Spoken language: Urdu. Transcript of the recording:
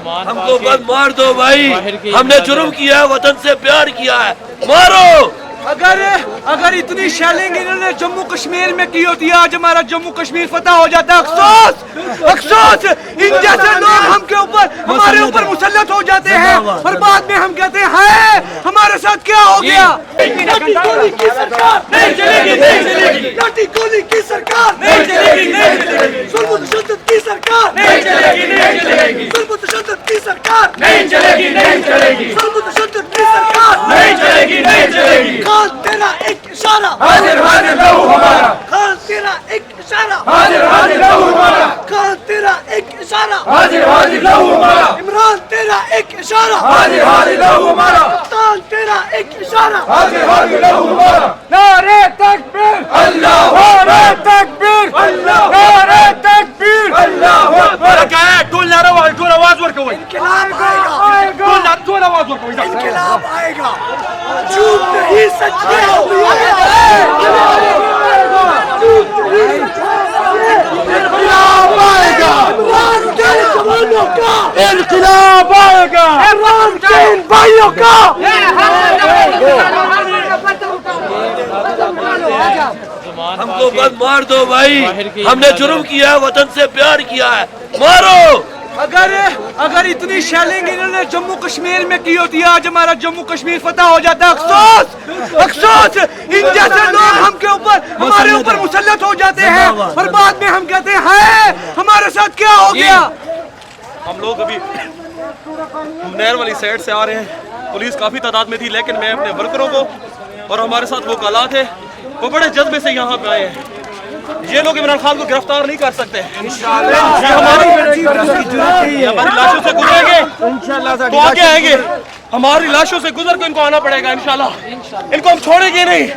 ہم کو بس مار دو بھائی، ہم نے جرم کیا ہے، وطن سے پیار کیا ہے، مارو۔ اگر اتنی شیلنگ انہوں نے جموں کشمیر میں کی ہوتی ہے، آج ہمارا جموں کشمیر فتح ہو جاتا۔ افسوس ان جیسے لوگ ہمارے اوپر مسلط ہو جاتے ہیں اور بعد میں ہم کہتے ہیں ہائے ہمارے ساتھ کیا ہو گیا۔ لاٹھی گولی کی سرکار نہیں چلے گی، نہیں چلے گی۔ لاٹھی گولی کی سرکار نہیں چلے گی، نہیں چلے گی۔ ظلم و تشدد کی سرکار نہیں چلے گی، نہیں چلے گی۔ ظلم و تشدد کی سرکار نہیں چلے گی، نہیں چلے گی۔ ظلم و تشدد کی سرکار نہیں چلے گی، نہیں چلے گی۔ خان تیرا ایک اشارہ حاضر حاضر لہو ہمارا۔ خان تیرا ایک اشارہ حاضر حاضر لہو ہمارا۔ خان تیرا ایک اشارہ حاضر حاضر لہو ہمارا۔ عمران تیرا ایک اشارہ حاضر حاضر لہو ہمارا۔ کپتان تیرا ایک اشارہ حاضر حاضر لہو ہمارا۔ نعرہ تکبیر اللہ نعرہ تکبیر اللہ نعرہ تکبیر اللہ اکبر۔ کیا ہے ٹول نعرہ ٹول آواز ورکوي انقلاب آئے گا، ٹول آواز ورکوي انقلاب آئے گا، جھوٹ نہیں سچ میں انقلاب آئے گا، عمران کے جوانوں کا انقلاب آئے گا، عمران کے ان بھائیوں کا۔ ہم کو بس مار دو بھائی، ہم نے جرم کیا ہے، وطن سے پیار کیا ہے، مارو۔ اگر اتنی شیلنگ انہوں نے جموں کشمیر میں کی ہوتی ہے، آج ہمارا جموں کشمیر فتح ہو جاتا۔ افسوس ان جیسے لوگ ہمارے اوپر مسلط ہو جاتے ہیں اور بعد میں ہم کہتے ہیں ہائے ہمارے ساتھ کیا ہو گیا۔ ہم لوگ ابھی نہر والی سائڈ سے آ رہے ہیں، پولیس کافی تعداد میں تھی، لیکن میں اپنے ورکروں کو اور ہمارے ساتھ وہ کالات تھے وہ بڑے جذبے سے یہاں پہ آئے ہیں۔ یہ لوگ عمران خان کو گرفتار نہیں کر سکتے، یہ ہماری لاشوں سے گزریں گے تو آگے آئیں گے، ہماری لاشوں سے گزر کے ان کو آنا پڑے گا انشاءاللہ، ان کو ہم چھوڑیں گے نہیں۔